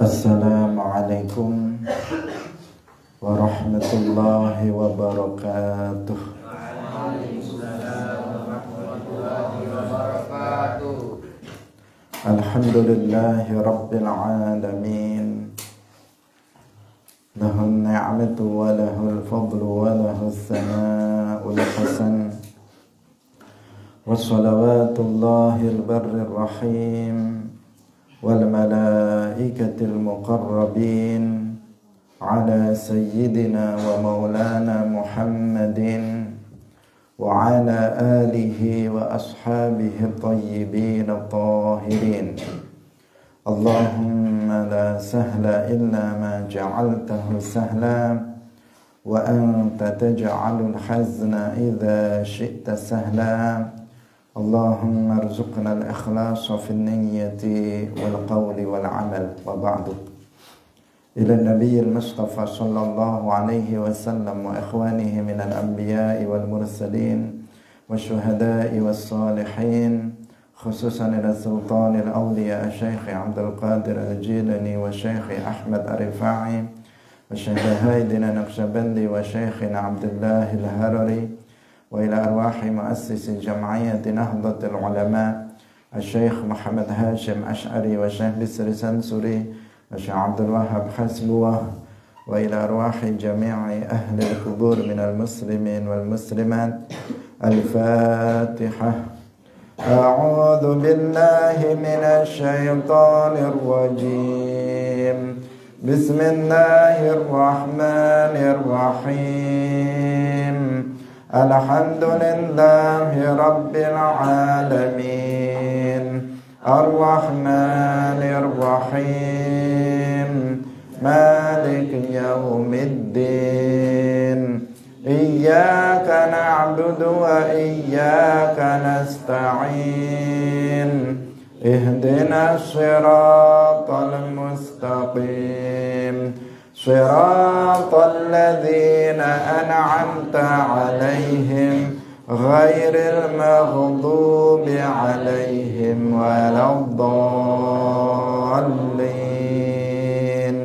Assalamualaikum warahmatullahi wabarakatuh. Alhamdulillahi rabbil alamin. Lahul ni'matu wa lahul fadlu wa lahus sana'ul hasan. Wassalawatullahil barrir rahim wal malaikatil muqarrabin ala sayyidina wa maulana Muhammadin wa ala alihi wa ashabihi tayyibin tahirin. Allahumma la sahla illa ma ja'altahu sahla wa anta taj'alul hazna idza syi'ta sahla. Allahumma arzuqna al-ikhlasa fi an-niyyati wal qawli wal amal. Wa ba'du. Ila an-nabiyil Mustafa sallallahu alaihi wasallam wa ikhwanihi minal anbiya'i wal mursalin wa syuhada'i was salihin, khususan ila sultanil awliya Syekh Abdul Qadir Al-Jilani wa Syekh Ahmad Ar-Rifa'i wa Syekh Haidina Naqsyabandi wa Syekhina Abdullah Al-Harari wa ila arwahi muassisi jam'iyyati Nahdlatul Ulama Syekh Muhammad Hashim Ash'ari wa Syekh Bisri Sansuri wa Syekh Abdul Wahhab Hasbuwah wa ila arwahi jami'i ahli al-qubur minal muslimin wal muslimat. Al-Fatihah. A'udzu billahi minasy syaithanir rajim. Bismillahirrahmanirrahim. Alhamdulillahi rabbil alamin. Ar-Rahmanir Rahim. Maliki yaumiddin. Iyyaka na'budu wa iyyaka nasta'in. Ihdinas siratal mustaqim. Siratal ladzina an'amta 'alaihim ghairil maghdubi 'alaihim waladdallin.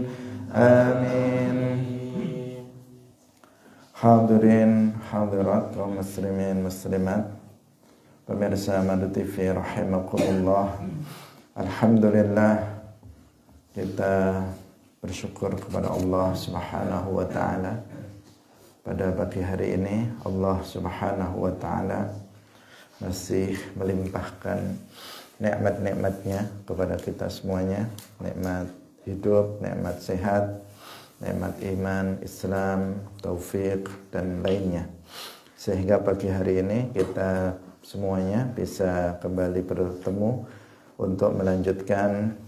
Amin. Hadirin hadirat kaum muslimin muslimat, pemirsa Madu TV rahimakumullah. Alhamdulillah, kita bersyukur kepada Allah Subhanahu wa taala. Pada pagi hari ini Allah Subhanahu wa taala masih melimpahkan nikmat-nikmatnya kepada kita semuanya, nikmat hidup, nikmat sehat, nikmat iman, Islam, taufik dan lainnya, sehingga pagi hari ini kita semuanya bisa kembali bertemu untuk melanjutkan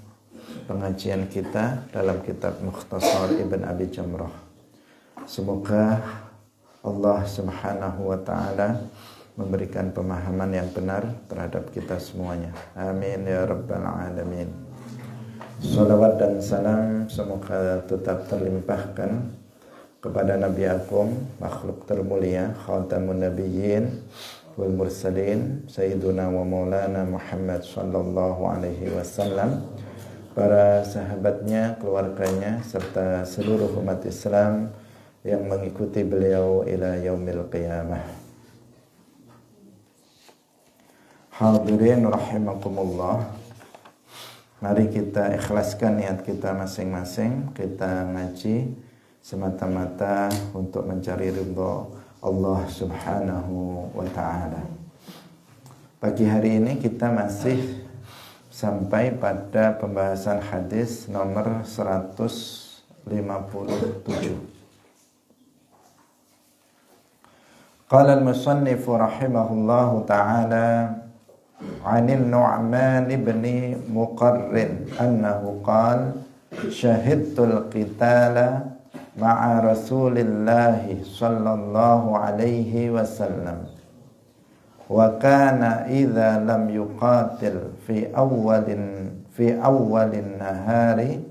pengajian kita dalam kitab Mukhtasar Ibn Abi Jamrah. Semoga Allah Subhanahu wa taala memberikan pemahaman yang benar terhadap kita semuanya. Amin ya rabbal alamin. Salawat dan salam semoga tetap terlimpahkan kepada Nabi Agung, makhluk termulia, khatamun nabiyyin wal mursalin, sayyiduna wa maulana Muhammad sallallahu alaihi wasallam, para sahabatnya, keluarganya, serta seluruh umat Islam yang mengikuti beliau ila yaumil qiyamah. Hadirin rahimakumullah. Mari kita ikhlaskan niat kita masing-masing. Kita ngaji semata-mata untuk mencari ridha Allah Subhanahu wa ta'ala. Pagi hari ini kita masih sampai pada pembahasan hadis nomor 157. Qala al-musannif rahimahullahu ta'ala anil Nu'man ibn Muqarrin annahu qala syahidtul qitala ma'a Rasulillahi sallallahu alaihi wasallam wa kana idza lam yuqatil fi awwalin nahari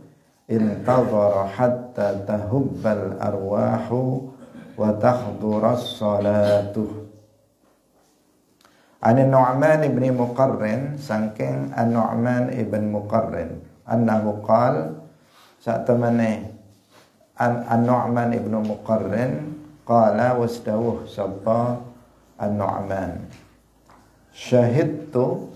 intadhara hatta tahubbal arwahu wa tahdhuras salatuh. An-Nu'man ibn Muqarrin, saking An-Nu'man ibn Muqarrin, annahu qala, sak temene An-Nu'man ibnu Muqarrin qala wasdawuh sapa An-Nu'man syahidtu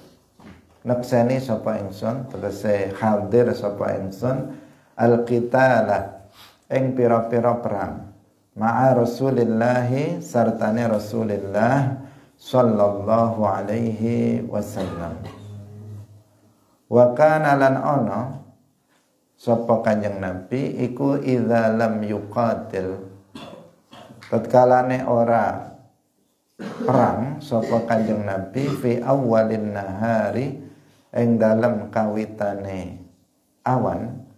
naksani sapa ingsun tegese hadir sapa ingsun al-qitala ing pira-pira perang ma'a Rasulillahi sartane Rasulillah sallallahu alaihi wasallam. Wa kana lan ana sapa Kanjeng Nabi iku idza lam yuqatil tatkalane ora perang sapa Kanjeng Nabi fi awwalin nahari ing dalem kawitane awan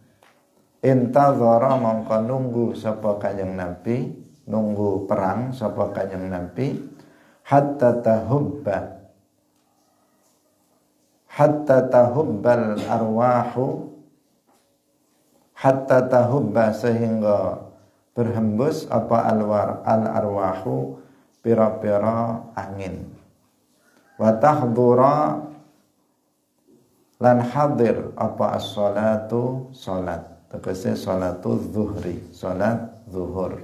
intadzara mongko nunggu sapa Kanjeng Nabi nunggu perang sapa Kanjeng Nabi hatta tahubbal arwahu hatta tahubba sehingga berhembus apa al arwahu pira-pira angin wa tahdura lan hadir apa as-salatu salat tegese salatu zuhri salat zuhur.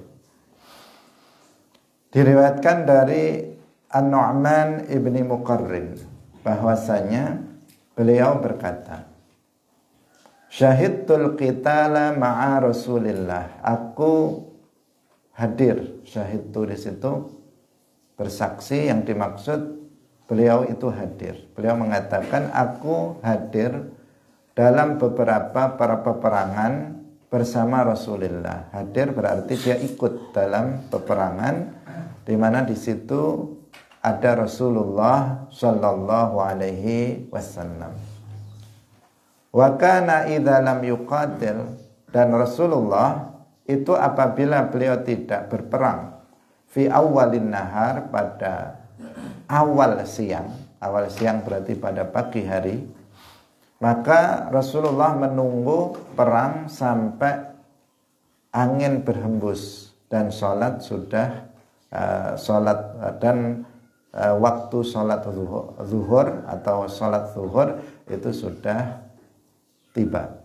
Diriwayatkan dari An-Nu'man ibni Muqarrin bahwasanya beliau berkata syahidtul qitala ma'a Rasulillah, aku hadir. Syahidtu di situ bersaksi, yang dimaksud beliau itu hadir. Beliau mengatakan aku hadir dalam beberapa para peperangan bersama Rasulullah. Hadir berarti dia ikut dalam peperangan di mana di situ ada Rasulullah sallallahu alaihi wasallam. Wa kana idza lam yuqatil, dan Rasulullah itu apabila beliau tidak berperang fi awwalin nahar pada awal siang berarti pada pagi hari, maka Rasulullah menunggu perang sampai angin berhembus dan sholat sudah waktu sholat zuhur atau sholat zuhur itu sudah tiba.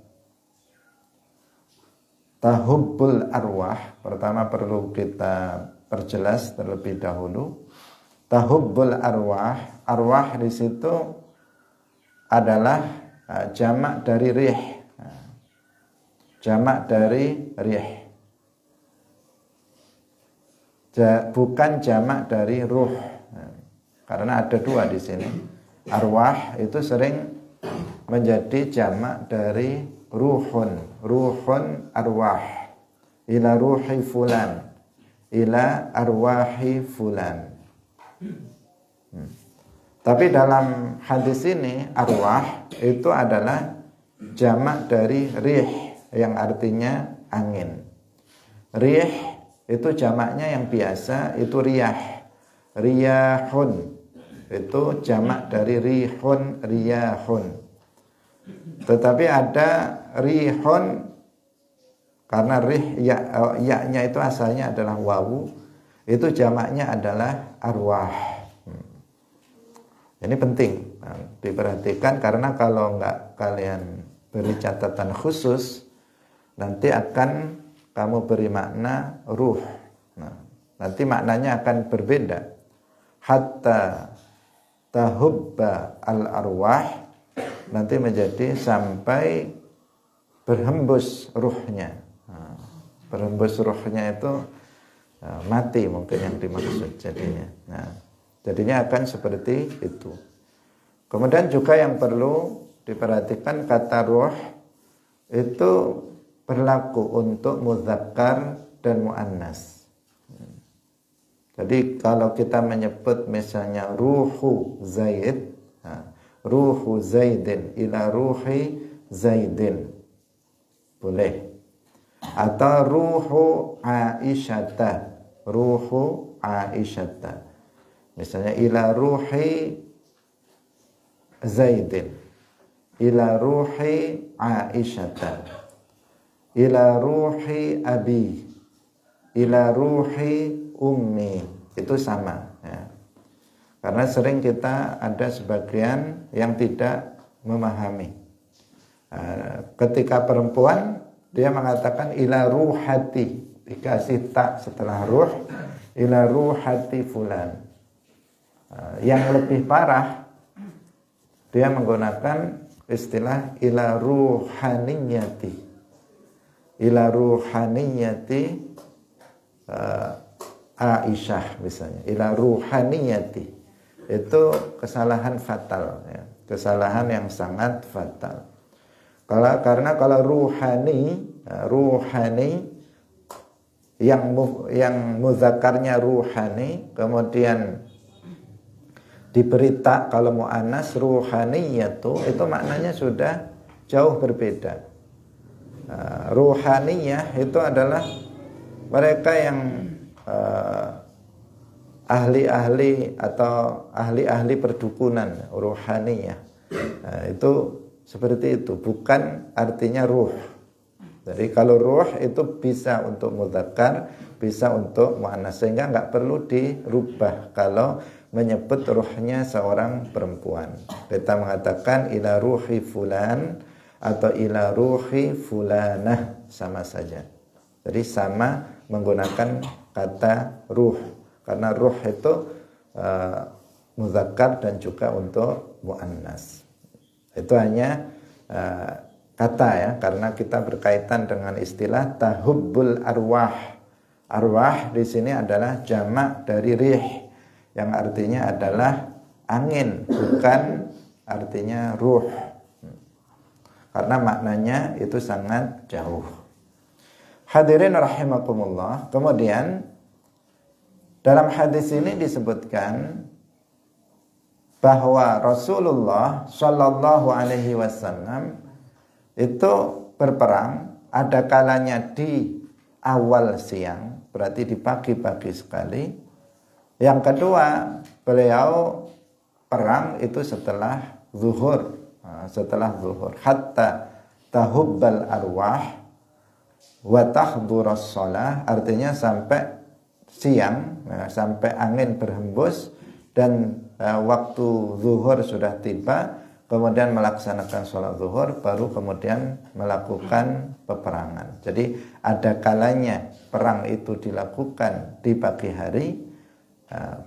Tahubbul arwah, pertama perlu kita perjelas terlebih dahulu. Tahubbul arwah, arwah di situ adalah jamak dari rih. Jamak dari rih. Bukan jamak dari ruh. Karena ada dua di sini. Arwah itu sering menjadi jamak dari ruhun. Ruhun arwah. Ila ruhi fulan. Ila arwahi fulan. Tapi dalam hadis ini arwah itu adalah jamak dari rih yang artinya angin. Rih itu jamaknya yang biasa itu riyah. Riyahun itu jamak dari rihun, riyahun. Tetapi ada rihun karena rih ya-nya itu asalnya adalah wawu, itu jamaknya adalah arwah. Ini penting diperhatikan karena kalau enggak kalian beri catatan khusus nanti akan kamu beri makna ruh. Nanti maknanya akan berbeda. Hatta tahubba al-arwah nanti menjadi sampai berhembus ruhnya. Berhembus ruhnya itu mati mungkin yang dimaksud jadinya. Jadinya akan seperti itu. Kemudian juga yang perlu diperhatikan kata ruh itu berlaku untuk mudzakkar dan muannas. Jadi kalau kita menyebut misalnya ruhu Zaid, ruhu Zaidin ila ruhi Zaidin boleh. Atau ruhu Aisyata, ruhu Aisyata. Misalnya ila ruhi Zaidin, ila ruhi Aisyata, ila ruhi Abi, ila ruhi Ummi, itu sama ya. Karena sering kita ada sebagian yang tidak memahami. Ketika perempuan dia mengatakan ila ruhati, dikasih tak setelah ruh, ila ruhati fulan. Yang lebih parah, dia menggunakan istilah ila ruhaniyati. Ila ruhaniyati Aisyah misalnya. Ila ruhaniyati. Itu kesalahan fatal ya. Kesalahan yang sangat fatal. Karena kalau ruhani yang mudzakarnya ruhani, kemudian diberi tak kalau muannas ruhaniyatu, itu maknanya sudah jauh berbeda. Ruhaniyah itu adalah mereka yang ahli-ahli atau ahli-ahli perdukunan, ruhaniyah. Itu seperti itu, bukan artinya ruh. Jadi kalau ruh itu bisa untuk mudzakkar, bisa untuk muannas, sehingga nggak perlu dirubah kalau menyebut ruhnya seorang perempuan. Kita mengatakan ila ruhi fulan atau ila ruhi fulanah, sama saja. Jadi sama menggunakan kata ruh, karena ruh itu mudzakkar dan juga untuk muannas. Itu hanya kata ya, karena kita berkaitan dengan istilah tahubbul arwah. Arwah di sini adalah jamak dari rih, yang artinya adalah angin, bukan artinya ruh. Karena maknanya itu sangat jauh. Hadirin rahimakumullah. Kemudian dalam hadis ini disebutkan bahwa Rasulullah Shallallahu Alaihi Wasallam itu berperang, ada kalanya di awal siang, berarti di pagi-pagi sekali. Yang kedua, beliau perang itu setelah zuhur, hatta tahubbal arwah wa tahdhuras shalah, artinya sampai siang, sampai angin berhembus dan waktu zuhur sudah tiba, kemudian melaksanakan sholat zuhur, baru kemudian melakukan peperangan. Jadi ada kalanya perang itu dilakukan di pagi hari,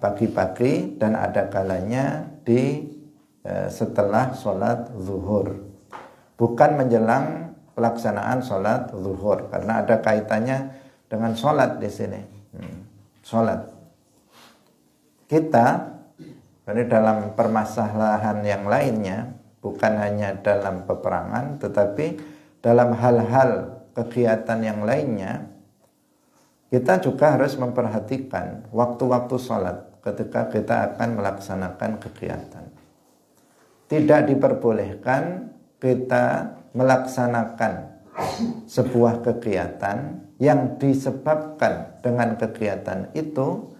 pagi-pagi, dan ada kalanya di setelah sholat zuhur, bukan menjelang pelaksanaan sholat zuhur, karena ada kaitannya dengan sholat di sini. Sholat kita ini dalam permasalahan yang lainnya, bukan hanya dalam peperangan, tetapi dalam hal-hal kegiatan yang lainnya, kita juga harus memperhatikan waktu-waktu sholat ketika kita akan melaksanakan kegiatan. Tidak diperbolehkan kita melaksanakan sebuah kegiatan yang disebabkan dengan kegiatan itu,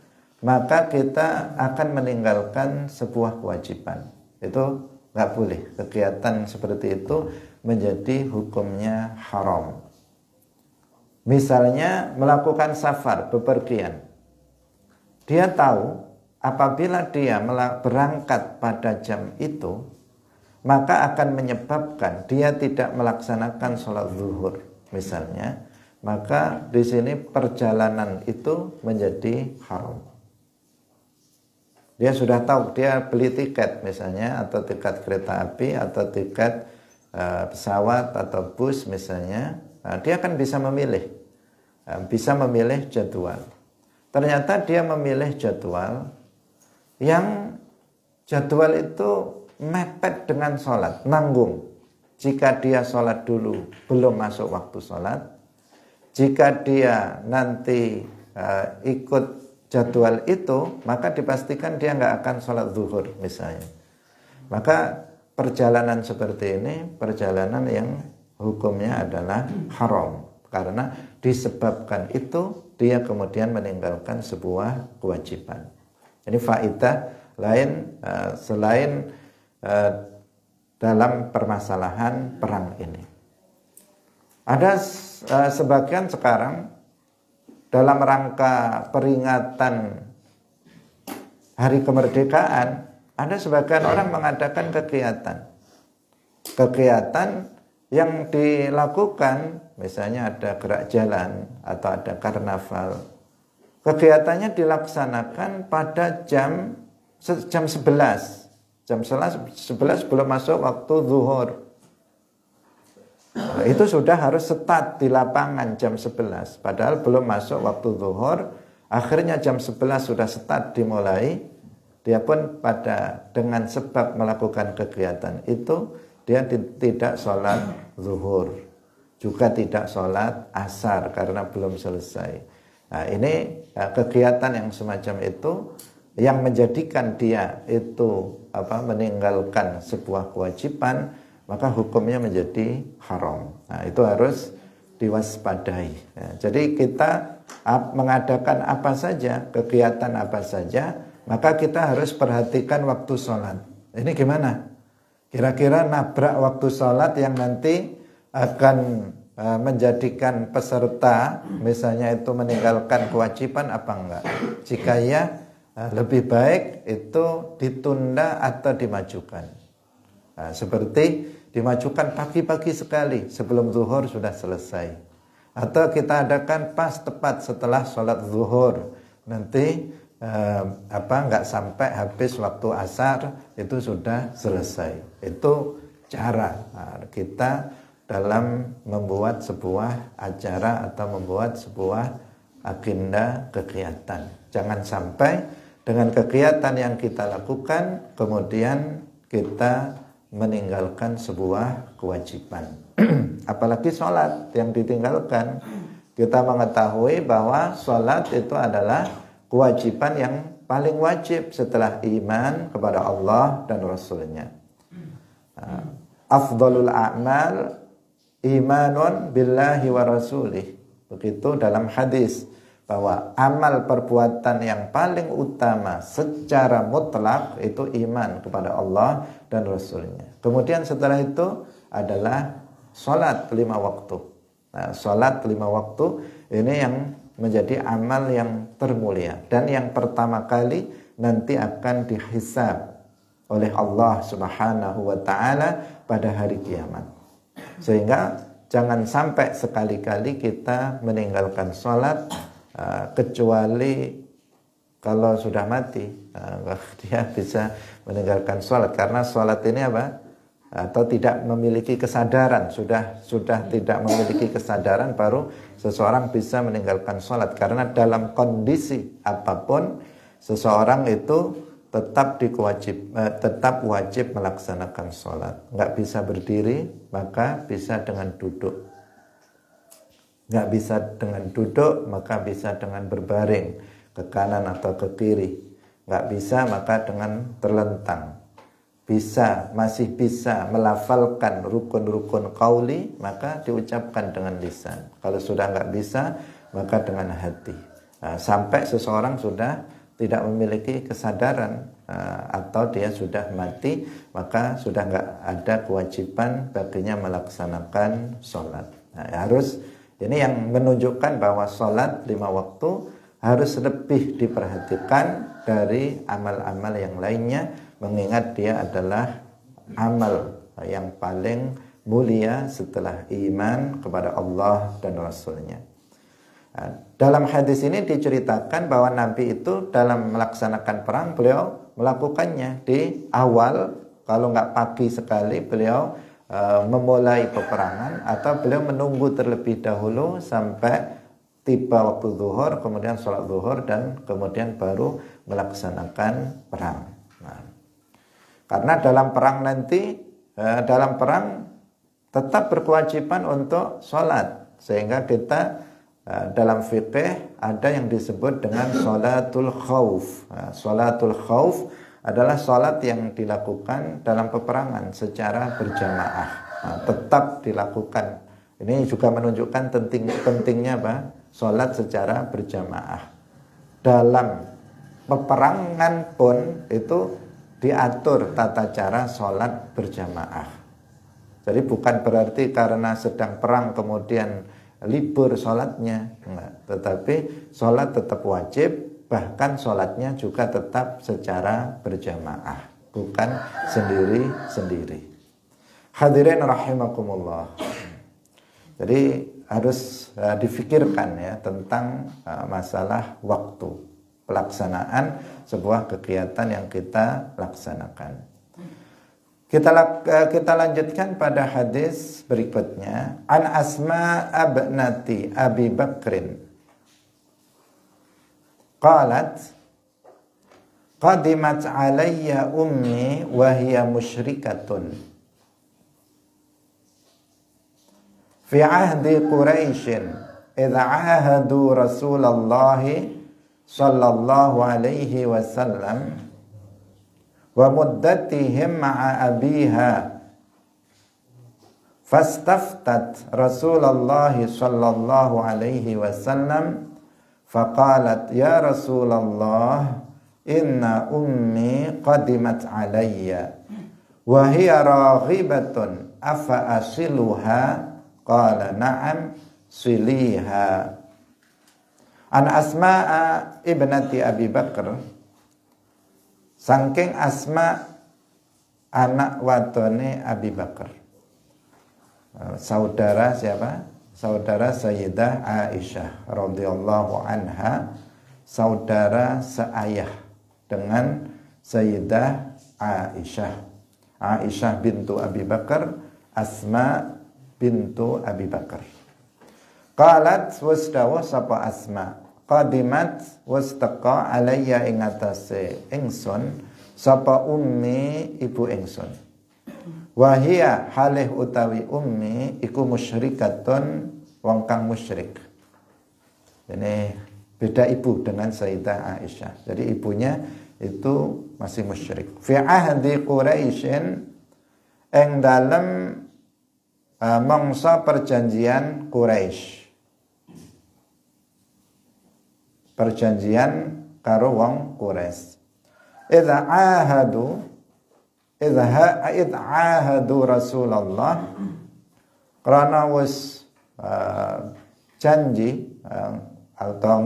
maka kita akan meninggalkan sebuah kewajiban. Itu nggak boleh. Kegiatan seperti itu menjadi hukumnya haram. Misalnya melakukan safar, bepergian. Dia tahu apabila dia berangkat pada jam itu, maka akan menyebabkan dia tidak melaksanakan sholat zuhur, misalnya. Maka di sini perjalanan itu menjadi haram. Dia sudah tahu, dia beli tiket misalnya, atau tiket kereta api, atau tiket pesawat atau bus misalnya. Nah, dia kan bisa memilih jadwal. Ternyata dia memilih jadwal yang jadwal itu mepet dengan sholat, nanggung. Jika dia sholat dulu belum masuk waktu sholat, jika dia nanti ikut jadwal itu, maka dipastikan dia nggak akan sholat zuhur misalnya. Maka perjalanan seperti ini perjalanan yang hukumnya adalah haram, karena disebabkan itu dia kemudian meninggalkan sebuah kewajiban. Ini faedah lain selain dalam permasalahan perang ini. Ada sebagian sekarang dalam rangka peringatan hari kemerdekaan, ada sebagian orang mengadakan kegiatan yang dilakukan, misalnya ada gerak jalan atau ada karnaval, kegiatannya dilaksanakan pada jam 11. Jam 11 belum masuk waktu zuhur. Nah, itu sudah harus start di lapangan jam 11. Padahal belum masuk waktu zuhur. Akhirnya jam 11 sudah start dimulai. Dia pun dengan sebab melakukan kegiatan itu, dia tidak sholat zuhur. Juga tidak sholat asar karena belum selesai. Nah, ini kegiatan yang semacam itu yang menjadikan dia itu meninggalkan sebuah kewajiban, maka hukumnya menjadi haram. Nah, itu harus diwaspadai. Ya, jadi kita mengadakan apa saja, kegiatan apa saja, maka kita harus perhatikan waktu sholat. Ini gimana? Kira-kira nabrak waktu sholat yang nanti akan menjadikan peserta misalnya itu meninggalkan kewajiban apa enggak? Jika ya, lebih baik itu ditunda atau dimajukan. Nah, seperti dimajukan pagi-pagi sekali sebelum zuhur sudah selesai, atau kita adakan pas tepat setelah sholat zuhur, nanti enggak sampai habis waktu asar itu sudah selesai. Itu cara kita dalam membuat sebuah acara atau membuat sebuah agenda kegiatan. Jangan sampai dengan kegiatan yang kita lakukan kemudian kita meninggalkan sebuah kewajiban. Apalagi sholat yang ditinggalkan. Kita mengetahui bahwa sholat itu adalah kewajiban yang paling wajib setelah iman kepada Allah dan Rasulnya. Afdalul a'mal imanun billahi wa rasulih. Begitu dalam hadis bahwa amal perbuatan yang paling utama secara mutlak itu iman kepada Allah dan Rasulnya. Kemudian setelah itu adalah sholat 5 waktu. Nah, sholat 5 waktu ini yang menjadi amal yang termulia dan yang pertama kali nanti akan dihisab oleh Allah Subhanahu wa taala pada hari kiamat. Sehingga jangan sampai sekali-kali kita meninggalkan sholat kecuali kalau sudah mati, dia bisa meninggalkan sholat karena sholat ini atau tidak memiliki kesadaran, sudah tidak memiliki kesadaran baru seseorang bisa meninggalkan sholat. Karena dalam kondisi apapun seseorang itu tetap wajib melaksanakan sholat. Nggak bisa berdiri, maka bisa dengan duduk. Nggak bisa dengan duduk, maka bisa dengan berbaring ke kanan atau ke kiri. Nggak bisa, maka dengan terlentang. Masih bisa melafalkan rukun-rukun qauli, maka diucapkan dengan lisan. Kalau sudah nggak bisa, maka dengan hati. Sampai seseorang sudah tidak memiliki kesadaran atau dia sudah mati, maka sudah nggak ada kewajiban baginya melaksanakan sholat. Ini yang menunjukkan bahwa sholat 5 waktu harus lebih diperhatikan dari amal-amal yang lainnya, mengingat dia adalah amal yang paling mulia setelah iman kepada Allah dan Rasulnya. Dalam hadis ini diceritakan bahwa Nabi itu dalam melaksanakan perang beliau melakukannya di awal, kalau nggak pagi sekali beliau memulai peperangan, atau beliau menunggu terlebih dahulu sampai tiba waktu zuhur, kemudian sholat zuhur dan kemudian baru melaksanakan perang. Karena dalam perang tetap berkewajiban untuk sholat, sehingga kita dalam fikih ada yang disebut dengan sholatul khauf. Sholatul khauf adalah sholat yang dilakukan dalam peperangan secara berjamaah. Tetap dilakukan. Ini juga menunjukkan pentingnya sholat secara berjamaah. Dalam peperangan pun itu diatur tata cara sholat berjamaah. Jadi bukan berarti karena sedang perang kemudian libur sholatnya, enggak. Tetapi sholat tetap wajib, bahkan sholatnya juga tetap secara berjamaah, bukan sendiri-sendiri. Hadirin rahimakumullah. Jadi harus difikirkan ya tentang masalah waktu pelaksanaan sebuah kegiatan yang kita laksanakan. Kita lanjutkan pada hadis berikutnya. An Asma abnati Abi Bakrin qalat qadimat alayya ummi wa hiya musyrikatun fi ahdi Quraisyin idza ahadu Rasulullah sallallahu alaihi wasallam wa muddatihim ma'a abiha fastaftat Rasulullah sallallahu alaihi wasallam faqalat ya Rasulullah inna ummi qadimat alayya wa hiya raghibatun afa asiluha qala na'am siliha. An Asma'a ibnati Abi Bakr, saking Asma anak wadone Abi Bakar. Saudara siapa? Saudara Sayyidah Aisyah radhiyallahu anha, saudara seayah dengan Sayyidah Aisyah. Aisyah bintu Abi Bakar, Asma bintu Abi Bakar. Qalat wasdawa sapa Asma, qadimat wastaqa alayya ing atase ingsun sapa ummi ibu ingsun. Wahia halih utawi ummi iku musyrikatun wong kang musyrik. Ini beda ibu dengan Sayyidah Aisyah. Jadi ibunya itu masih musyrik. Fi ahdi Quraisyin ing dalem mangsa perjanjian Quraisy. Perjanjian karo wong Quraisy. Idza ahadu Rasulullah, karena wis janji atau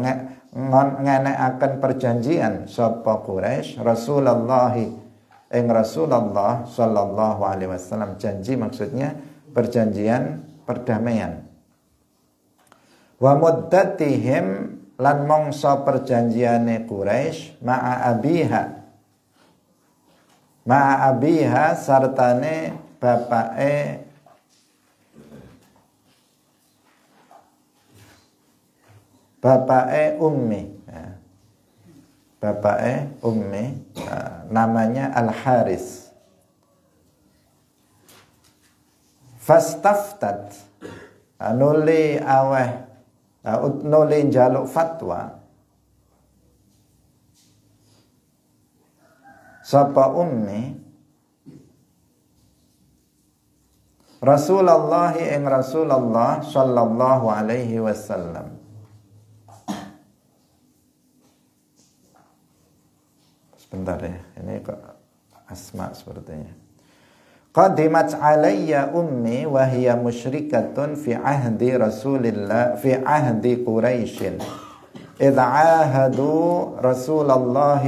ngenekaken perjanjian sapa Quraisy Rasulullah ing Rasulullah sallallahu alaihi wasallam. Janji maksudnya perjanjian perdamaian. Wa muddatihim lan mongso perjanjiane Quraisy ma'a abiha sartane bapake ummi. Bapake ummi namanya Al-Haris. Fastaftat nuli njaluk fatwa sapa ummi Rasulullah ing Rasulullah sallallahu alaihi wasallam. Sebentar ya, ini kok Asma sepertinya. Qadimat alayya ummi wa hiya musyrikatun fi ahdi Rasulillah fi ahdi Quraisyin idza ahadu Rasulullah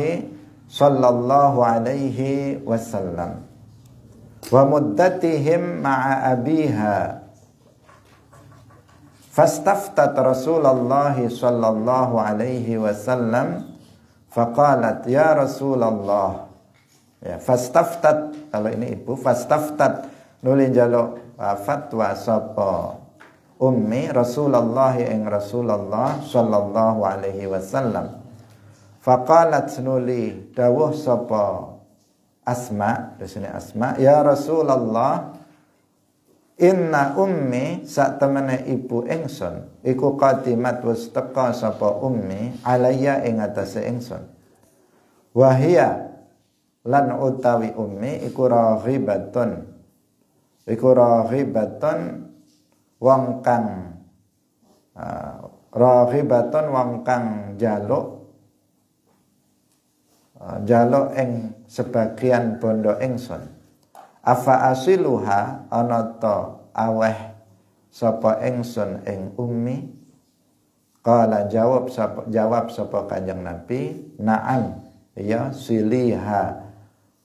sallallahu alaihi wasallam wa muddatihim ma'a abiha fastaftat Rasulullah sallallahu alaihi wasallam faqalat ya Rasulullah. Ya, fastaftat, kalau ini ibu, fastaftat nuli njaluk fatwa sapa ummi Rasulullah ing Rasulullah sallallahu alaihi wasallam. Faqalat nuli dawuh sapa Asma, di sini Asma, ya Rasulullah inna ummi sak temene ibu ingsun iku qadimat wis teka sapa ummi alayya ing atase ingsun. Wahia lan utawi ummi iku raghibatun wong kang jaluk ing sebagian bondo ingsun. Afa asiluha ana ta aweh sapa ingsun ing ummi. Qala jawab sapa Kanjeng Nabi, na'am ya siliha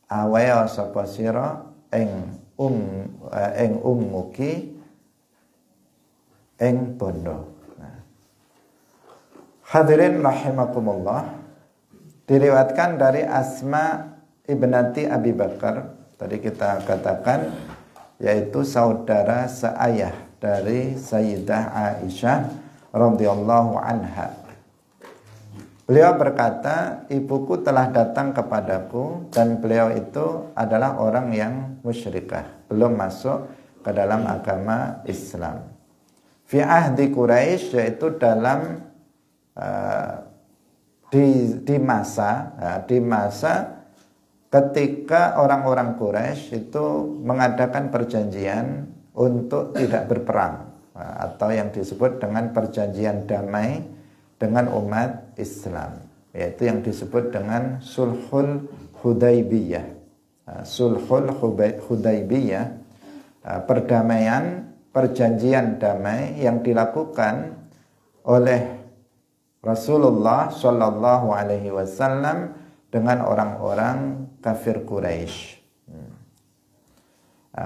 awaya sapa sira ing ummuki ing bondo. Nah. Hadirin rahimakumullah, diriwayatkan dari Asma ibnati Abi Bakar, tadi kita katakan yaitu saudara seayah dari Sayyidah Aisyah radhiyallahu anha. Beliau berkata, ibuku telah datang kepadaku dan beliau itu adalah orang yang musyrikah, belum masuk ke dalam agama Islam. Fi ahdi Quraisy, yaitu dalam di masa ketika orang-orang Quraisy itu mengadakan perjanjian untuk tidak berperang, atau yang disebut dengan perjanjian damai dengan umat Islam, yaitu yang disebut dengan Sulhul Hudaybiyah. Sulhul Hudaybiyah, perdamaian, perjanjian damai yang dilakukan oleh Rasulullah Shallallahu Alaihi Wasallam dengan orang-orang kafir Quraisy.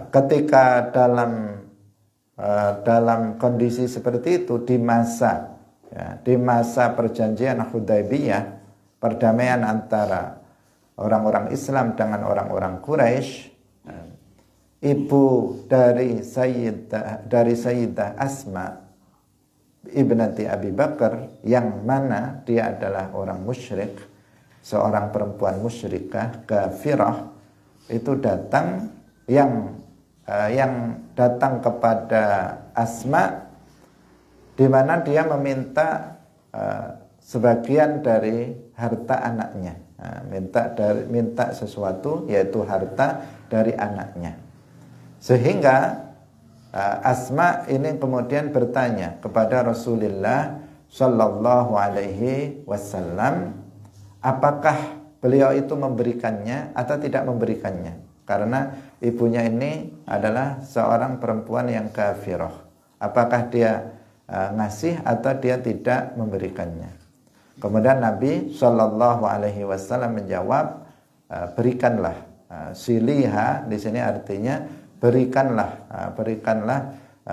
Ketika dalam kondisi seperti itu di masa perjanjian Hudaybiyah, perdamaian antara orang-orang Islam dengan orang-orang Quraisy, ibu dari Sayyidah Asma ibnati Abi Bakar, yang mana dia adalah orang musyrik, seorang perempuan musyrikah kafirah, itu datang yang datang kepada Asma, di mana dia meminta sebagian dari harta anaknya, minta sesuatu, yaitu harta dari anaknya. Sehingga Asma ini kemudian bertanya kepada Rasulullah Shallallahu Alaihi Wasallam, apakah beliau itu memberikannya atau tidak memberikannya, karena ibunya ini adalah seorang perempuan yang kafirah. Apakah dia ngasih atau dia tidak memberikannya? Kemudian Nabi Shallallahu Alaihi Wasallam menjawab, berikanlah. Siliha di sini artinya berikanlah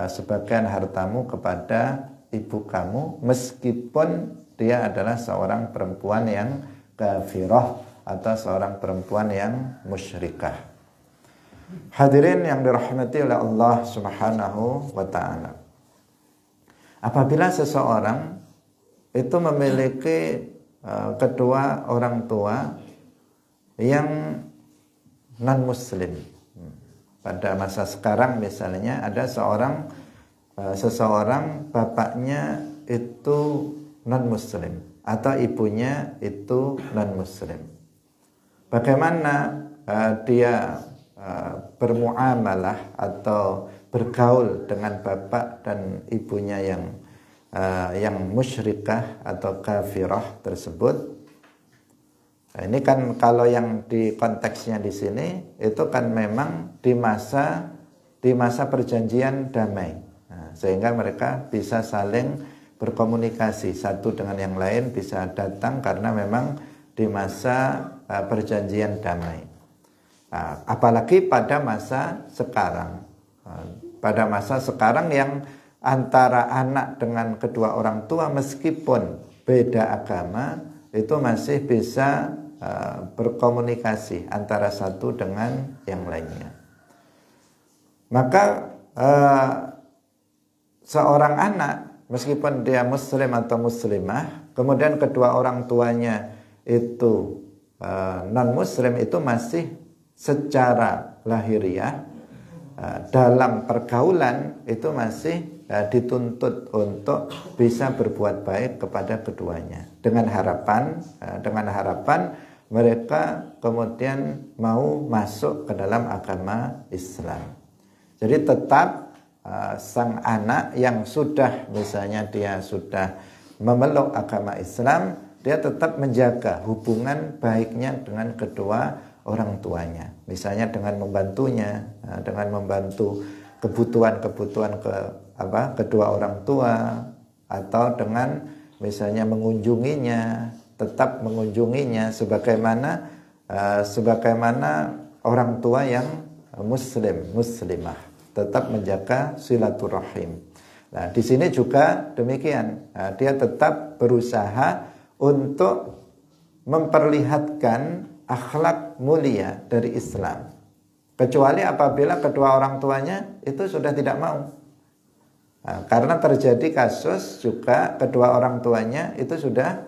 sebagian hartamu kepada ibu kamu, meskipun dia adalah seorang perempuan yang kafirah atau seorang perempuan yang musyrikah. Hadirin yang dirahmati oleh Allah Subhanahu wa taala. Apabila seseorang itu memiliki kedua orang tua yang non muslim, pada masa sekarang misalnya ada seseorang bapaknya itu non muslim atau ibunya itu non muslim, bagaimana dia bermuamalah atau bergaul dengan bapak dan ibunya yang musyrikah atau kafirah tersebut? Nah, ini kan kalau yang di konteksnya di sini itu kan memang di masa perjanjian damai, nah, sehingga mereka bisa saling berkomunikasi satu dengan yang lain, bisa datang karena memang di masa perjanjian damai. Nah, apalagi pada masa sekarang, yang antara anak dengan kedua orang tua meskipun beda agama itu masih bisa berkomunikasi antara satu dengan yang lainnya. Maka seorang anak meskipun dia muslim atau muslimah, kemudian kedua orang tuanya itu non muslim, itu masih secara lahiriah dalam pergaulan itu masih dituntut untuk bisa berbuat baik kepada keduanya, dengan harapan mereka kemudian mau masuk ke dalam agama Islam. Jadi tetap sang anak yang sudah misalnya dia sudah memeluk agama Islam, dia tetap menjaga hubungan baiknya dengan kedua orang tuanya, misalnya dengan membantunya, dengan membantu kebutuhan kedua orang tua, atau dengan misalnya mengunjunginya, tetap mengunjunginya sebagaimana orang tua yang muslim, muslimah, tetap menjaga silaturahim. Nah, di sini juga demikian. Nah, dia tetap berusaha untuk memperlihatkan akhlak mulia dari Islam. Kecuali apabila kedua orang tuanya itu sudah tidak mau. Nah, karena terjadi kasus juga kedua orang tuanya itu sudah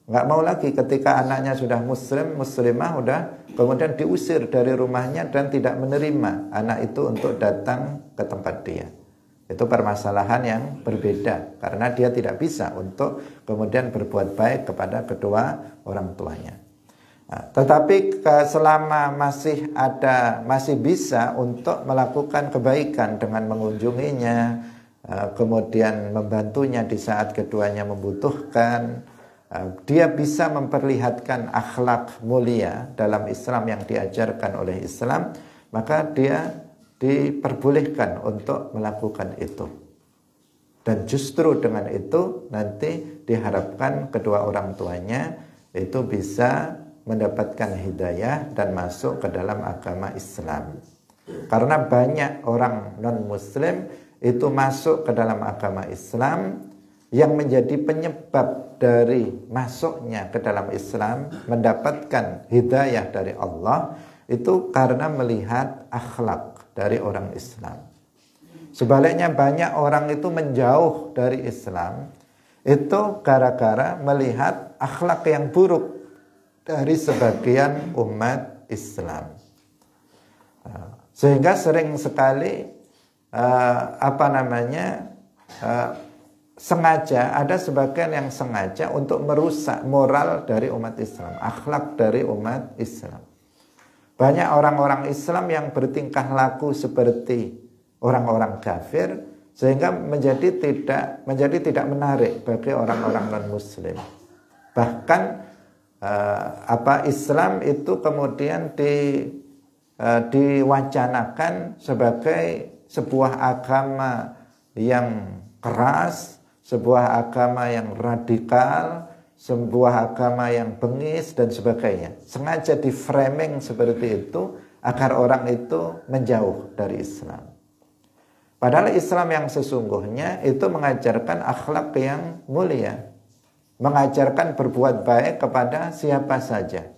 nggak mau lagi ketika anaknya sudah muslim, muslimah, udah kemudian diusir dari rumahnya dan tidak menerima anak itu untuk datang ke tempat dia. Itu permasalahan yang berbeda karena dia tidak bisa untuk kemudian berbuat baik kepada kedua orang tuanya. Nah, tetapi selama masih bisa untuk melakukan kebaikan dengan mengunjunginya, kemudian membantunya di saat keduanya membutuhkan, dia bisa memperlihatkan akhlak mulia dalam Islam yang diajarkan oleh Islam, maka dia diperbolehkan untuk melakukan itu. Dan justru dengan itu nanti diharapkan kedua orang tuanya itu bisa mendapatkan hidayah dan masuk ke dalam agama Islam. Karena banyak orang non-muslim itu masuk ke dalam agama Islam, yang menjadi penyebab dari masuknya ke dalam Islam, mendapatkan hidayah dari Allah, itu karena melihat akhlak dari orang Islam. Sebaliknya banyak orang itu menjauh dari Islam itu gara-gara melihat akhlak yang buruk dari sebagian umat Islam. Sehingga sering sekali sengaja, ada sebagian yang sengaja untuk merusak moral dari umat Islam, akhlak dari umat Islam. Banyak orang-orang Islam yang bertingkah laku seperti orang-orang kafir, sehingga menjadi tidak menarik bagi orang-orang non-muslim. Bahkan Islam itu kemudian diwacanakan sebagai sebuah agama yang keras, sebuah agama yang radikal, sebuah agama yang bengis dan sebagainya. Sengaja di framing seperti itu agar orang itu menjauh dari Islam. Padahal Islam yang sesungguhnya itu mengajarkan akhlak yang mulia, mengajarkan berbuat baik kepada siapa saja.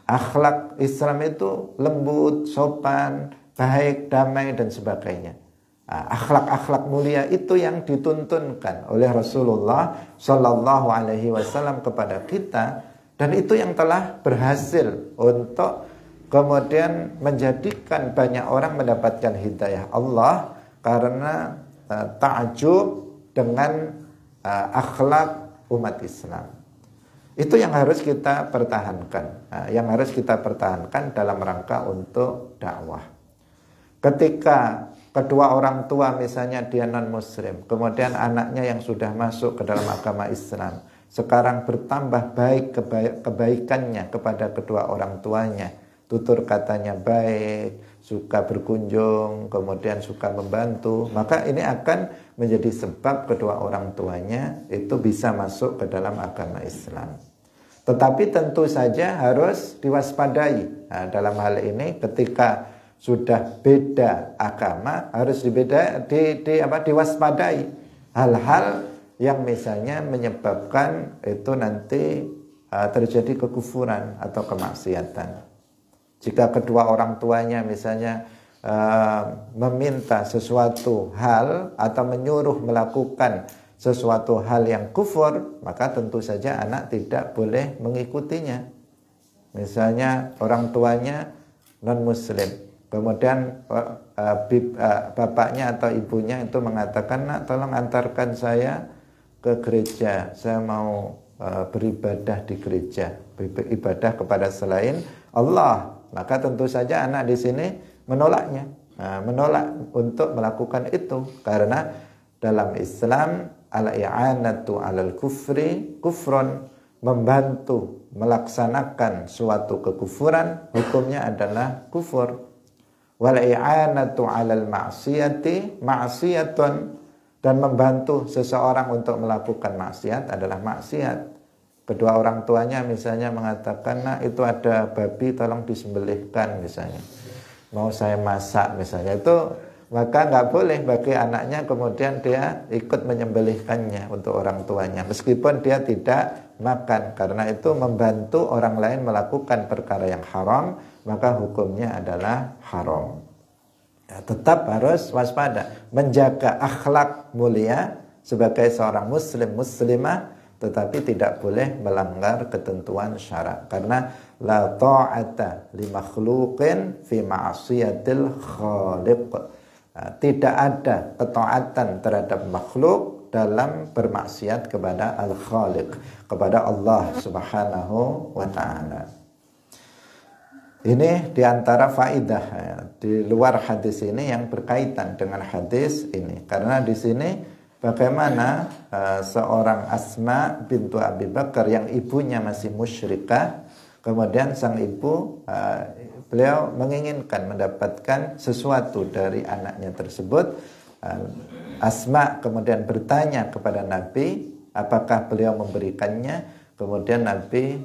Akhlak Islam itu lembut, sopan, baik, damai dan sebagainya. Akhlak-akhlak mulia itu yang dituntunkan oleh Rasulullah Shallallahu Alaihi Wasallam kepada kita, dan itu yang telah berhasil untuk kemudian menjadikan banyak orang mendapatkan hidayah Allah karena ta'ajub dengan akhlak umat Islam. Itu yang harus kita pertahankan, yang harus kita pertahankan dalam rangka untuk dakwah. Ketika kedua orang tua misalnya dia non-muslim, kemudian anaknya yang sudah masuk ke dalam agama Islam, sekarang bertambah baik kebaikannya kepada kedua orang tuanya, tutur katanya baik, suka berkunjung, kemudian suka membantu, maka ini akan menjadi sebab kedua orang tuanya itu bisa masuk ke dalam agama Islam. Tetapi tentu saja harus diwaspadai. Nah, dalam hal ini ketika sudah beda agama harus diwaspadai hal-hal yang misalnya menyebabkan itu nanti terjadi kekufuran atau kemaksiatan. Jika kedua orang tuanya misalnya meminta sesuatu hal atau menyuruh melakukan sesuatu hal yang kufur, maka tentu saja anak tidak boleh mengikutinya. Misalnya orang tuanya non-muslim, kemudian bapaknya atau ibunya itu mengatakan, nak tolong antarkan saya ke gereja, saya mau beribadah di gereja, beribadah kepada selain Allah. Maka tentu saja anak di sini menolaknya, menolak untuk melakukan itu, karena dalam Islam al-i'anatu 'alal kufri kufrun, membantu melaksanakan suatu kekufuran hukumnya adalah kufur. Wal i'anatu 'alal ma'siyati ma'siyatun, dan membantu seseorang untuk melakukan maksiat adalah maksiat. Kedua orang tuanya misalnya mengatakan, nah itu ada babi tolong disembelihkan misalnya. mau saya masak misalnya, itu maka nggak boleh bagi anaknya kemudian dia ikut menyembelihkannya untuk orang tuanya meskipun dia tidak makan, karena itu membantu orang lain melakukan perkara yang haram, maka hukumnya adalah haram. Ya, tetap harus waspada, menjaga akhlak mulia sebagai seorang muslim muslimah, tetapi tidak boleh melanggar ketentuan syarak, karena la ta'ata li makhluqin fi ma'siyatil khaliq. Tidak ada ketaatan terhadap makhluk dalam bermaksiat kepada Al-Khaliq, kepada Allah Subhanahu wa ta'ala. Ini diantara faidah ya, di luar hadis ini yang berkaitan dengan hadis ini. Karena di sini bagaimana seorang Asma bintu Abi Bakar yang ibunya masih musyrikah, kemudian sang ibu beliau menginginkan mendapatkan sesuatu dari anaknya tersebut. Asma kemudian bertanya kepada Nabi apakah beliau memberikannya. Kemudian Nabi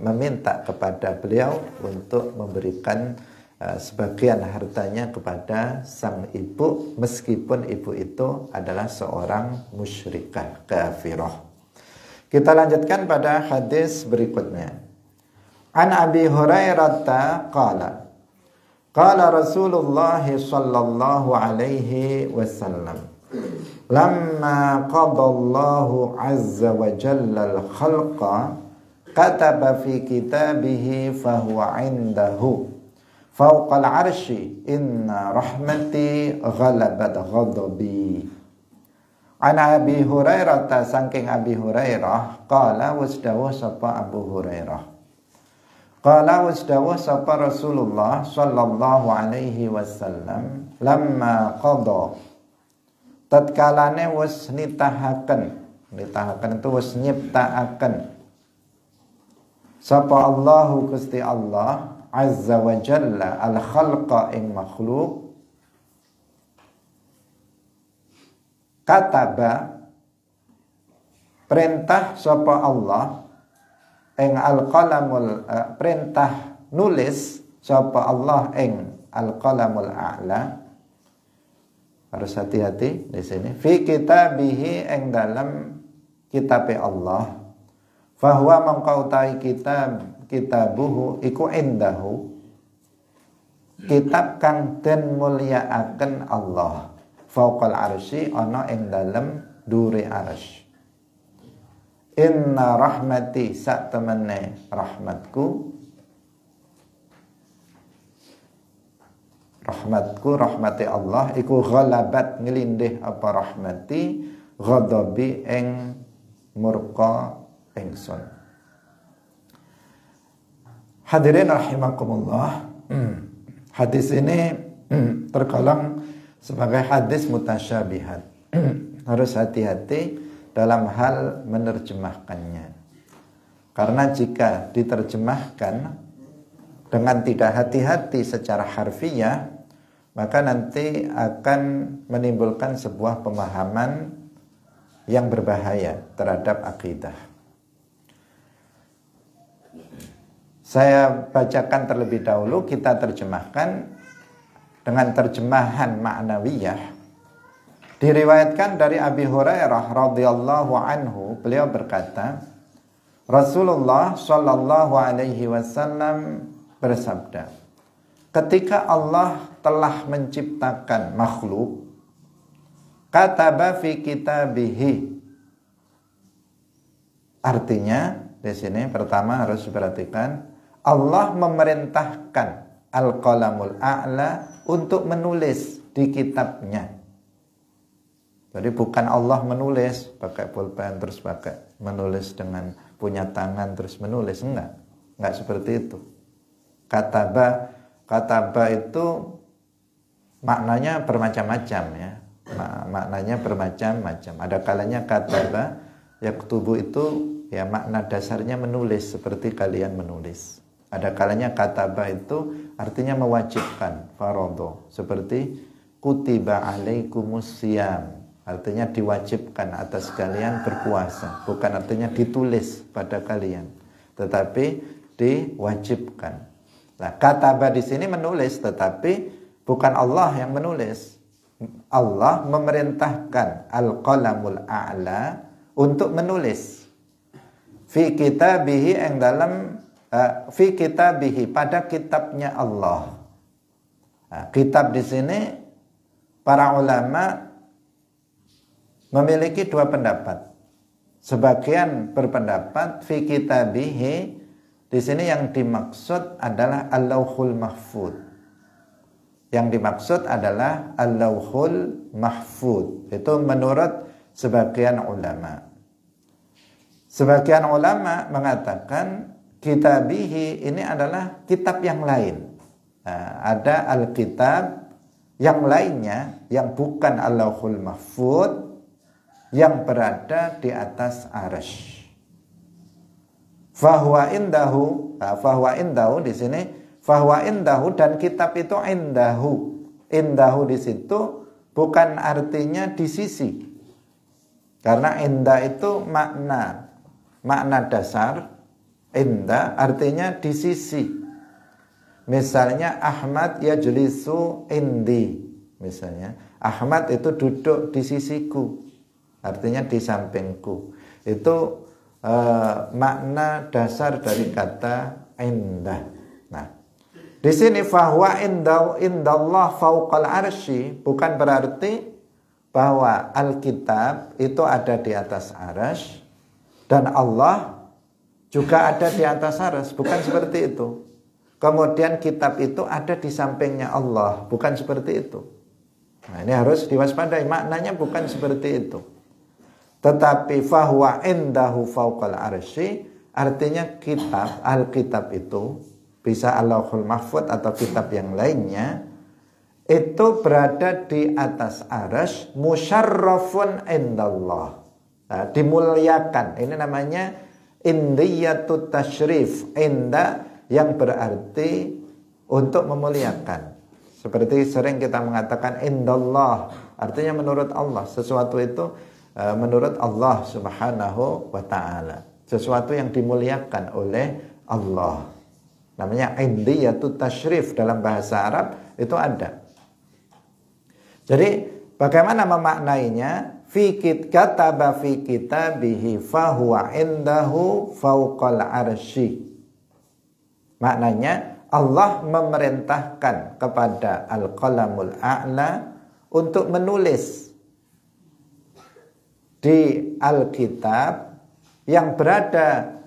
meminta kepada beliau untuk memberikan sebagian hartanya kepada sang ibu, meskipun ibu itu adalah seorang musyrikah kafirah. Kita lanjutkan pada hadis berikutnya. An Abi Hurairah qala qala Rasulullah sallallahu alaihi wasallam lamma qadallahu azza wa jalla al-khalqa kataba fi kitabihi fahuwa indahu fawqa al-arshi inna rahmati ghalabat ghadabi. An Abi Hurairah, saking Abi Hurairah, qala wasdawuh sapa Abu Hurairah, qala wasdawuh sapa Rasulullah sallallahu alaihi wasallam lamma qada, tatkalane wis nitahaken itu wis nyiptaaken sapa Allahu Gusti Allah azza wa jalla al khalqa ing makhluk, kataba perintah sapa Allah ing al-qalamul perintah nulis sapa Allah ing al-qalamul a'la. Harus hati-hati di sini. Fi kitabihi ing dalam kitabe Allah. Fahuwa mangkautai kitabuhu iku indahu. Kitab kang den mulyaaken Allah. Fauqal arsy ana ing dalam dure arsy. Inna rahmati sak temene rahmatku rahmati Allah iku ghalabat ngelindih apa rahmati ghadabi ing murka ingsun. Hadirin rahimakumullah, hadis ini tergolong sebagai hadis mutasyabihat. Harus hati-hati dalam hal menerjemahkannya, karena jika diterjemahkan dengan tidak hati-hati secara harfiah, maka nanti akan menimbulkan sebuah pemahaman yang berbahaya terhadap akidah. Saya bacakan terlebih dahulu, kita terjemahkan dengan terjemahan ma'nawiyah. Diriwayatkan dari Abi Hurairah radhiyallahu anhu, beliau berkata, Rasulullah sallallahu alaihi wasallam bersabda, ketika Allah telah menciptakan makhluk, kataba fi kitabihi. Artinya di sini pertama harus diperhatikan, Allah memerintahkan al-qalamul a'la untuk menulis di kitabnya. Jadi bukan Allah menulis pakai pulpen terus pakai menulis dengan punya tangan terus menulis, enggak seperti itu. Kataba itu maknanya bermacam-macam ya. Maknanya bermacam-macam. Ada kalanya kataba yaktubu itu ya makna dasarnya menulis seperti kalian menulis. Ada kalanya kataba itu artinya mewajibkan, faradho, seperti kutiba alaikumus syiyam. Artinya diwajibkan atas kalian berpuasa. Bukan artinya ditulis pada kalian, tetapi diwajibkan. Nah, kataba di sini menulis, tetapi bukan Allah yang menulis. Allah memerintahkan al-qalamul a'la untuk menulis fi kitabihi yang dalam fi kitabihi pada kitabnya Allah. Nah, kitab di sini para ulama memiliki dua pendapat. Sebagian berpendapat fi kitabihi di sini yang dimaksud adalah al-lauhul mahfuz. Yang dimaksud adalah al-lauhul mahfuz. Itu menurut sebagian ulama. Sebagian ulama mengatakan kitabihi ini adalah kitab yang lain. Nah, ada alkitab yang lainnya yang bukan al-lauhul mahfuz yang berada di atas arsy. Fahuwa indahu di sini fahuwa indahu, dan kitab itu indahu. Indahu di situ bukan artinya di sisi. Karena indah itu makna dasar. Indah artinya di sisi. Misalnya Ahmad yajlisu indi. Misalnya Ahmad itu duduk di sisiku. Artinya di sampingku. Itu makna dasar dari kata indah. Nah, di sini fahuwa indallah fauqal arsy bukan berarti bahwa Alkitab itu ada di atas arsy dan Allah juga ada di atas arsy, bukan seperti itu. Kemudian kitab itu ada di sampingnya Allah, bukan seperti itu. Nah, ini harus diwaspadai, maknanya bukan seperti itu. Tetapi fahuwa indahu fauqal arsy artinya kitab, Alkitab itu bisa al-lauhul mahfuz atau kitab yang lainnya, itu berada di atas arsy, musyarrafun indallah. Nah, dimuliakan. Ini namanya indiyatut tasyrif. Inda yang berarti untuk memuliakan. Seperti sering kita mengatakan indallah, artinya menurut Allah. Sesuatu itu menurut Allah Subhanahu wa ta'ala. Sesuatu yang dimuliakan oleh Allah. Namanya indiyatut tasyrif dalam bahasa Arab itu ada. Jadi bagaimana memaknainya? Kataba fi kitabihi fahuwa indahu fauqal arsy. Maknanya Allah memerintahkan kepada al-qalamul a'la untuk menulis di Alkitab yang berada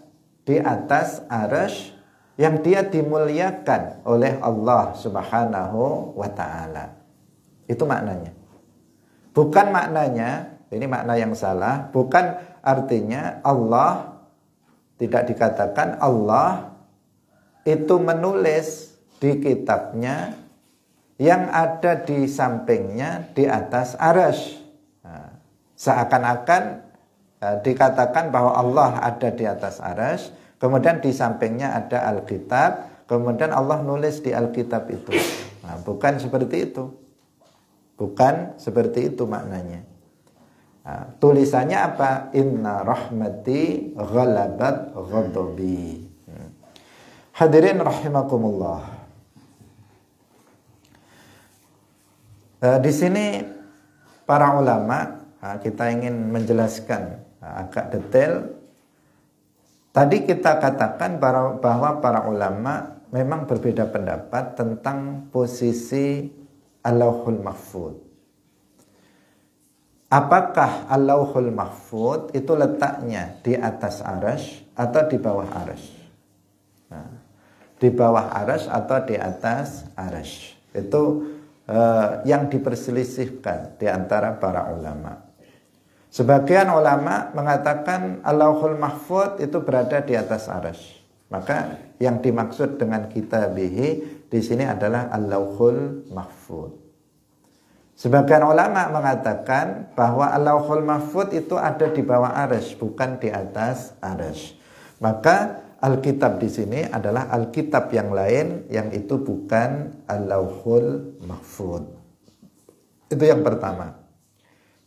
di atas arsy, yang dia dimuliakan oleh Allah Subhanahu wa ta'ala. Itu maknanya. Bukan maknanya, ini makna yang salah, bukan artinya Allah, tidak dikatakan Allah itu menulis di kitabnya yang ada di sampingnya di atas arsy. Nah, seakan-akan dikatakan bahwa Allah ada di atas arsy, kemudian di sampingnya ada Alkitab, kemudian Allah nulis di Alkitab itu. Nah, bukan seperti itu. Bukan seperti itu maknanya. Nah, tulisannya apa? Inna rahmati ghalabat ghadabi. Hadirin rahimakumullah. Di sini para ulama, kita ingin menjelaskan agak detail. Tadi kita katakan bahwa para ulama memang berbeda pendapat tentang posisi al-lauhul mahfuz. Apakah al-lauhul mahfuz itu letaknya di atas arsy atau di bawah arsy? Nah, di bawah arsy atau di atas arsy? Itu yang diperselisihkan di antara para ulama. Sebagian ulama mengatakan al-lauhul mahfuz itu berada di atas arsy. Maka yang dimaksud dengan kitabihi di sini adalah al-lauhul mahfuz. Sebagian ulama mengatakan bahwa al-lauhul mahfuz itu ada di bawah arsy, bukan di atas arsy. Maka Alkitab di sini adalah Alkitab yang lain, yang itu bukan al-lauhul mahfuz. Itu yang pertama.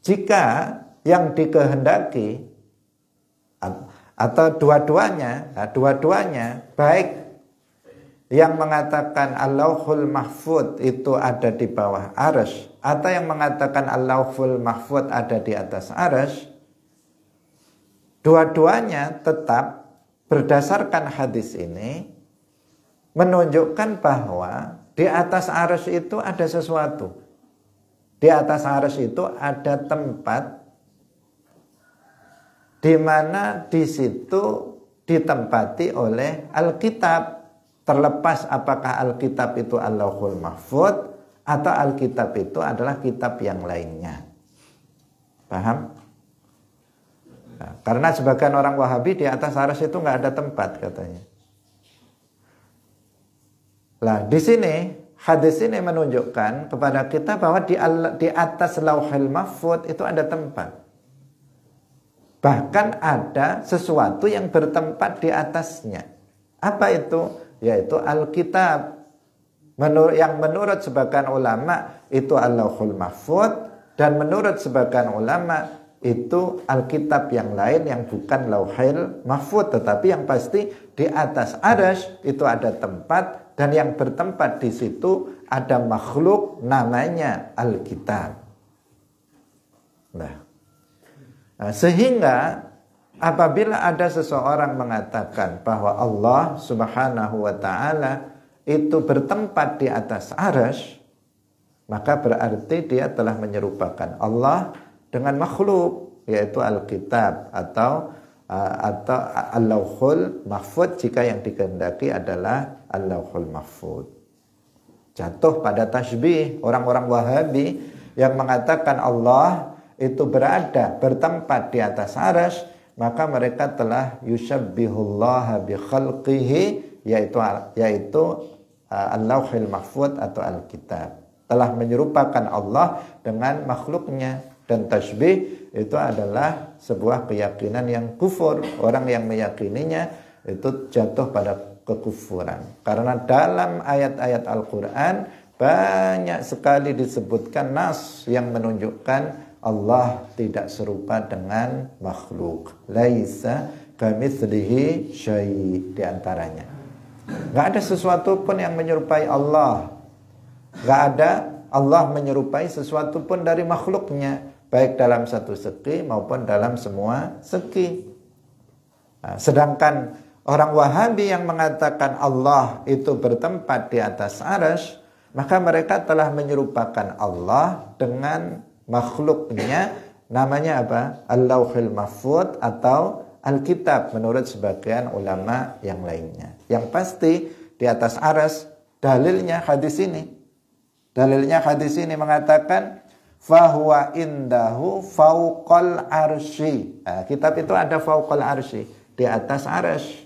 Jika yang dikehendaki atau dua-duanya baik yang mengatakan Al-Lauhul Mahfud itu ada di bawah arsy, atau yang mengatakan Al-Lauhul Mahfud ada di atas arsy, dua-duanya tetap berdasarkan hadis ini menunjukkan bahwa di atas arsy itu ada sesuatu. Di atas arsy itu ada tempat di mana di situ ditempati oleh Alkitab. Terlepas apakah Alkitab itu Al-Lauhul Mahfud atau Alkitab itu adalah kitab yang lainnya. Paham? Nah, karena sebagian orang Wahabi di atas arsy itu nggak ada tempat katanya. Lah di sini hadis ini menunjukkan kepada kita bahwa di atas Lauhul Mahfud itu ada tempat. Bahkan ada sesuatu yang bertempat di atasnya. Apa itu? Yaitu Alkitab. Yang menurut sebagian ulama itu Al-Lauhul Mahfud, dan menurut sebagian ulama itu Alkitab yang lain yang bukan Lauhul Mahfud, tetapi yang pasti di atas arsy itu ada tempat, dan yang bertempat di situ ada makhluk namanya Alkitab. Nah, sehingga apabila ada seseorang mengatakan bahwa Allah Subhanahu wa ta'ala itu bertempat di atas arsy, maka berarti dia telah menyerupakan Allah dengan makhluk, yaitu Alkitab atau Al-Lauhul Mahfud jika yang dikehendaki adalah Al-Lauhul Mahfud. Jatuh pada tasbih orang-orang Wahabi yang mengatakan Allah itu bertempat di atas arsy, maka mereka telah yushabbihullaha bi khalqihi, yaitu Al-Lauhul Mahfud atau Alkitab. Telah menyerupakan Allah dengan makhluknya, dan tasbih itu adalah sebuah keyakinan yang kufur. Orang yang meyakininya itu jatuh pada kekufuran. Karena dalam ayat-ayat Al-Qur'an banyak sekali disebutkan nas yang menunjukkan Allah tidak serupa dengan makhluk. Laisa kamitslihi syai' di antaranya. Enggak ada sesuatu pun yang menyerupai Allah. Enggak ada Allah menyerupai sesuatu pun dari makhluknya, baik dalam satu segi maupun dalam semua segi. Nah, sedangkan orang Wahabi yang mengatakan Allah itu bertempat di atas arsy, maka mereka telah menyerupakan Allah dengan makhluknya, namanya apa? Al-Lauhul Mahfud atau Alkitab menurut sebagian ulama yang lainnya. Yang pasti di atas arsy, dalilnya hadis ini. Dalilnya hadis ini mengatakan fahuwa indahu fauqal arsy. Nah, kitab itu ada fauqal arsy, di atas arsy.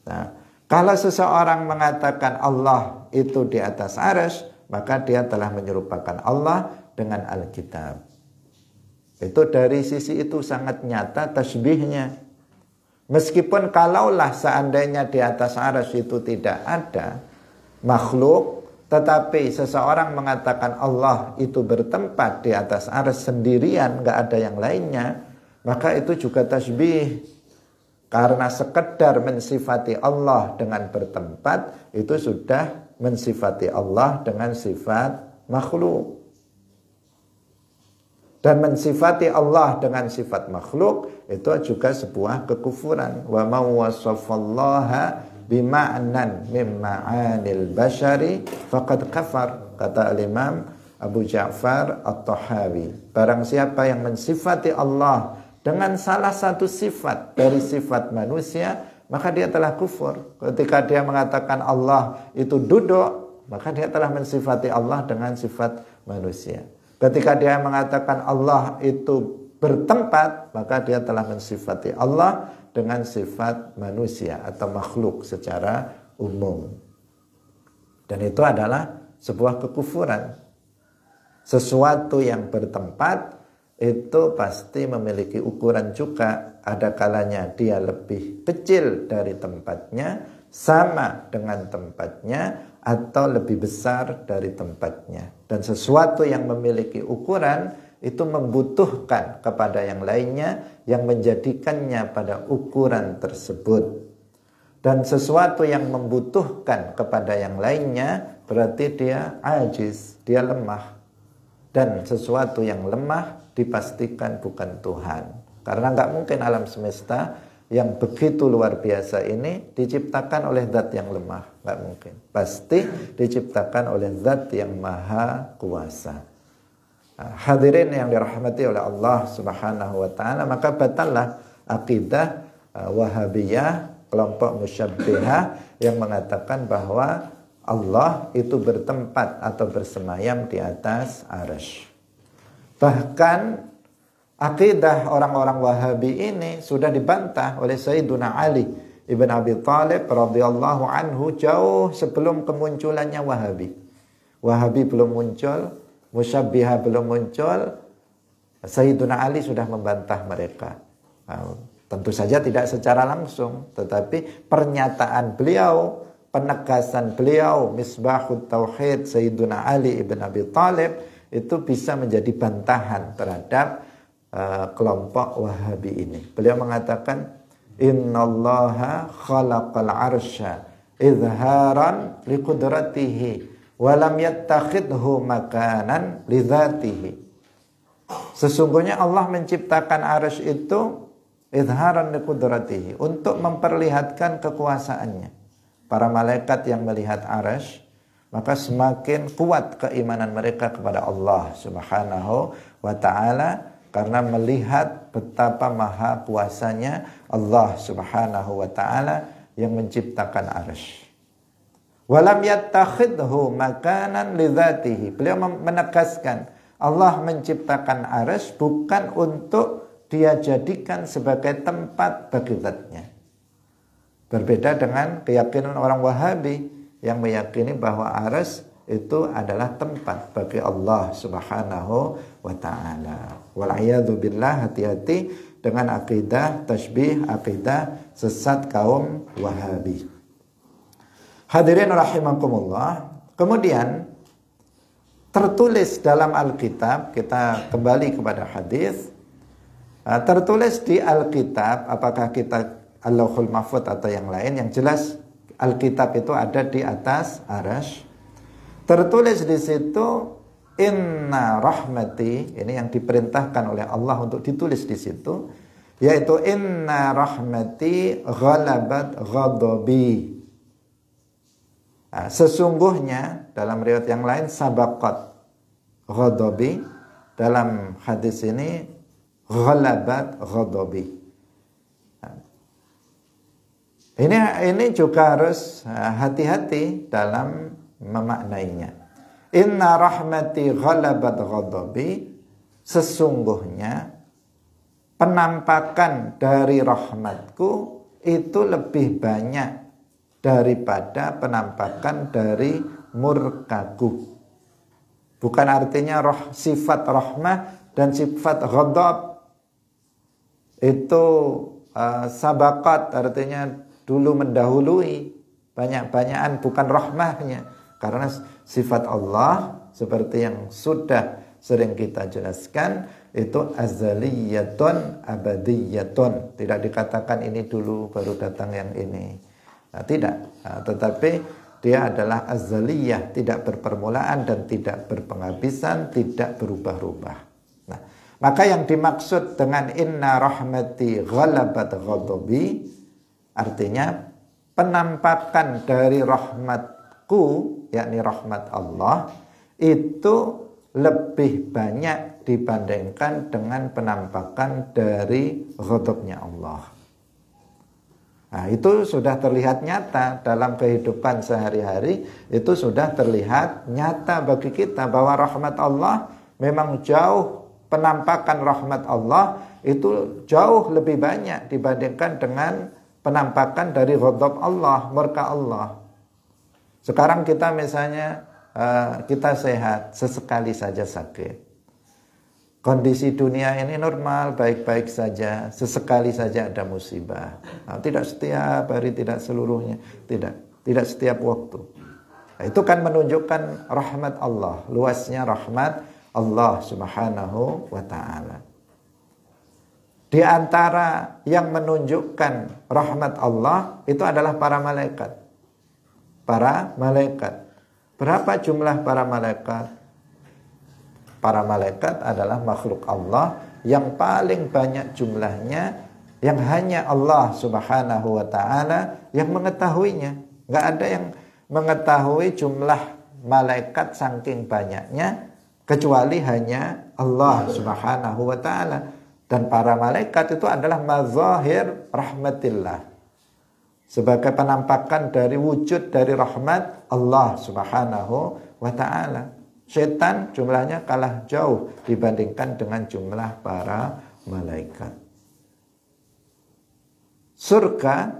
Nah, kalau seseorang mengatakan Allah itu di atas arsy, maka dia telah menyerupakan Allah dengan Alkitab. Itu dari sisi itu sangat nyata tasbihnya. Meskipun kalaulah seandainya di atas arsy itu tidak ada makhluk, tetapi seseorang mengatakan Allah itu bertempat di atas arsy sendirian, nggak ada yang lainnya, maka itu juga tasbih. Karena sekedar mensifati Allah dengan bertempat, itu sudah mensifati Allah dengan sifat makhluk. Dan mensifati Allah dengan sifat makhluk itu juga sebuah kekufuran. Wa ma wasafallaha bima'nan min ma'anil bashari faqad kafar, kata Imam Abu Ja'far At-Tahawi. Barang siapa yang mensifati Allah dengan salah satu sifat dari sifat manusia, maka dia telah kufur. Ketika dia mengatakan Allah itu duduk, maka dia telah mensifati Allah dengan sifat manusia. Ketika dia mengatakan Allah itu bertempat, maka dia telah mensifati Allah dengan sifat manusia atau makhluk secara umum. Dan itu adalah sebuah kekufuran. Sesuatu yang bertempat itu pasti memiliki ukuran juga. Ada kalanya dia lebih kecil dari tempatnya, sama dengan tempatnya, atau lebih besar dari tempatnya. Dan sesuatu yang memiliki ukuran itu membutuhkan kepada yang lainnya yang menjadikannya pada ukuran tersebut. Dan sesuatu yang membutuhkan kepada yang lainnya berarti dia ajiz, dia lemah. Dan sesuatu yang lemah dipastikan bukan Tuhan. Karena nggak mungkin alam semesta yang begitu luar biasa ini diciptakan oleh zat yang lemah. Nggak mungkin. Pasti diciptakan oleh zat yang maha kuasa. Nah, hadirin yang dirahmati oleh Allah Subhanahu wa ta'ala, maka batallah akidah Wahabiyah, kelompok musyabbihah yang mengatakan bahwa Allah itu bertempat atau bersemayam di atas arsy. Bahkan akidah orang-orang Wahabi ini sudah dibantah oleh Sayyiduna Ali ibn Abi Thalib radhiyallahu anhu jauh sebelum kemunculannya Wahabi. Wahabi belum muncul, musyabbihah belum muncul, Sayyiduna Ali sudah membantah mereka. Tentu saja tidak secara langsung, tetapi pernyataan beliau, penegasan beliau, Misbahut Tauhid Sayyiduna Ali ibn Abi Thalib itu bisa menjadi bantahan terhadap kelompok Wahabi ini. Beliau mengatakan, Innallaha khalaqal arsya izharan liqudratihi wa lam yattakhidhu makanan lidzatihi. Sesungguhnya Allah menciptakan arsy itu izharan liqudratihi, untuk memperlihatkan kekuasaannya. Para malaikat yang melihat arsy, maka semakin kuat keimanan mereka kepada Allah Subhanahu wa ta'ala, karena melihat betapa maha kuasanya Allah Subhanahu wa ta'ala yang menciptakan arsy. Walam yattakhidhu makanan lidzatihi. Beliau menegaskan Allah menciptakan arsy bukan untuk dia jadikan sebagai tempat bagi zatnya. Berbeda dengan keyakinan orang Wahabi yang meyakini bahwa arsy itu adalah tempat bagi Allah Subhanahu wa ta'ala. Wal'iyadzu billah, hati-hati dengan akidah tasbih, akidah sesat kaum Wahabi. Hadirin rahimakumullah. Kemudian tertulis dalam Alkitab, kita kembali kepada hadis, tertulis di Alkitab, apakah kita Allahul Mahfudz atau yang lain, yang jelas Alkitab itu ada di atas arsy. Tertulis di situ, Inna rahmati, ini yang diperintahkan oleh Allah untuk ditulis di situ, yaitu Inna rahmati ghalabat ghadabi. Nah, sesungguhnya dalam riwayat yang lain sabaqat ghadabi, dalam hadis ini ghalabat ghadabi. Ini juga harus hati-hati dalam memaknainya. Inna rahmati ghalabat ghadabi, sesungguhnya penampakan dari rahmatku itu lebih banyak daripada penampakan dari murkaku. Bukan artinya sifat rahmah dan sifat ghadab itu sabaqat, artinya dulu mendahului, banyak-banyakan, bukan rahmahnya. Karena sifat Allah seperti yang sudah sering kita jelaskan itu azaliyatun abadiyatun. Tidak dikatakan ini dulu baru datang yang ini. Nah, tidak. Nah, tetapi dia adalah azaliyah, tidak berpermulaan dan tidak berpenghabisan, tidak berubah-ubah. Nah, maka yang dimaksud dengan inna rahmati ghalabat ghadabi, artinya penampakan dari rahmatku, yakni rahmat Allah, itu lebih banyak dibandingkan dengan penampakan dari ghadabnya Allah. Nah, itu sudah terlihat nyata dalam kehidupan sehari-hari, itu sudah terlihat nyata bagi kita bahwa rahmat Allah memang jauh, penampakan rahmat Allah itu jauh lebih banyak dibandingkan dengan penampakan dari ghadab Allah, murka Allah. Sekarang kita misalnya kita sehat, sesekali saja sakit. Kondisi dunia ini normal, baik-baik saja, sesekali saja ada musibah. Nah, tidak setiap hari, tidak seluruhnya, tidak setiap waktu. Nah, itu kan menunjukkan rahmat Allah, luasnya rahmat Allah Subhanahu wa ta'ala. Di antara yang menunjukkan rahmat Allah itu adalah para malaikat. Para malaikat. Berapa jumlah para malaikat? Para malaikat adalah makhluk Allah yang paling banyak jumlahnya, yang hanya Allah Subhanahu wa ta'ala yang mengetahuinya. Nggak ada yang mengetahui jumlah malaikat saking banyaknya kecuali hanya Allah Subhanahu wa ta'ala. Dan para malaikat itu adalah mazahir rahmatillah, sebagai penampakan dari wujud dari rahmat Allah Subhanahu wa ta'ala. Setan jumlahnya kalah jauh dibandingkan dengan jumlah para malaikat. Surga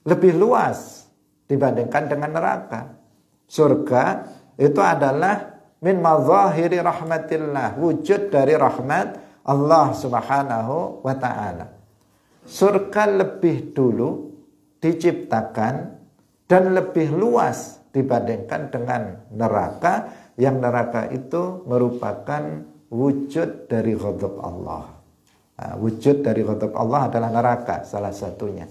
lebih luas dibandingkan dengan neraka. Surga itu adalah min mazahiri rahmatillah, wujud dari rahmat Allah Subhanahu wa ta'ala. Surga lebih dulu diciptakan dan lebih luas dibandingkan dengan neraka, yang neraka itu merupakan wujud dari ghadab Allah. Nah, wujud dari ghadab Allah adalah neraka salah satunya.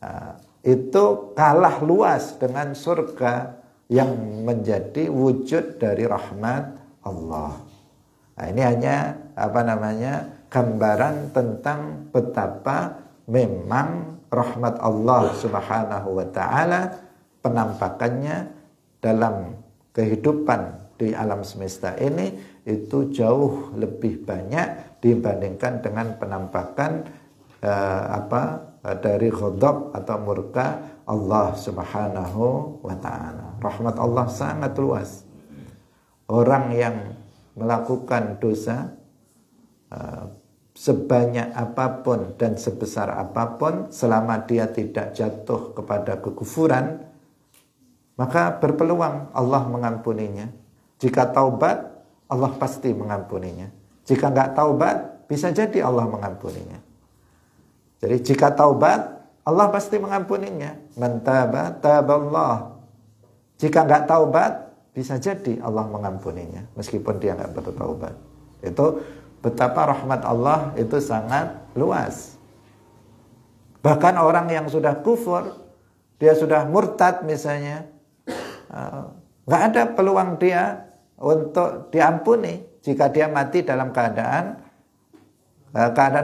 Nah, itu kalah luas dengan surga yang menjadi wujud dari rahmat Allah. Nah, ini hanya gambaran tentang betapa memang rahmat Allah Subhanahu wa ta'ala penampakannya dalam kehidupan di alam semesta ini itu jauh lebih banyak dibandingkan dengan penampakan dari ghadab atau murka Allah Subhanahu wa ta'ala. Rahmat Allah sangat luas. Orang yang melakukan dosa sebanyak apapun dan sebesar apapun, selama dia tidak jatuh kepada kekufuran, maka berpeluang Allah mengampuninya. Jika taubat, Allah pasti mengampuninya. Jika enggak taubat, bisa jadi Allah mengampuninya. Jadi jika taubat, Allah pasti mengampuninya. Man taba, taballah. Jika enggak taubat, bisa jadi Allah mengampuninya meskipun dia enggak bertaubat. Itu betapa rahmat Allah itu sangat luas. Bahkan orang yang sudah kufur, dia sudah murtad misalnya, nggak ada peluang dia untuk diampuni jika dia mati dalam keadaan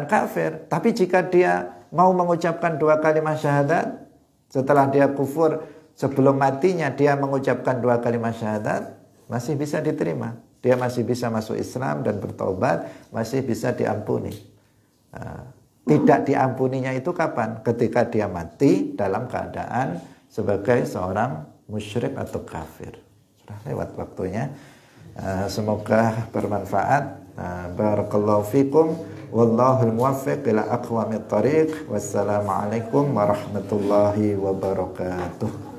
kafir. Tapi jika dia mau mengucapkan 2 kalimat syahadat, setelah dia kufur, sebelum matinya dia mengucapkan 2 kalimat syahadat, masih bisa diterima. Dia masih bisa masuk Islam dan bertaubat, masih bisa diampuni. Tidak diampuninya itu kapan? Ketika dia mati dalam keadaan sebagai seorang musyrik atau kafir. Sudah lewat waktunya. Semoga bermanfaat. Barakallahu fikum. Wallahul muwaffiq ila aqwamit thariq. Wassalamualaikum warahmatullahi wabarakatuh.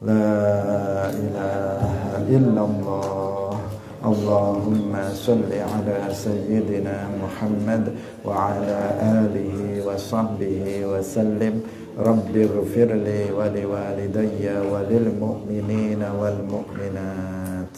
La ilaha illallah. Allahumma salli ala sayyidina Muhammad wa ala alihi wa sahbihi wa sallim. Rabbi ighfirli wa liwalidayya wa lil mu'minina wal mu'minat.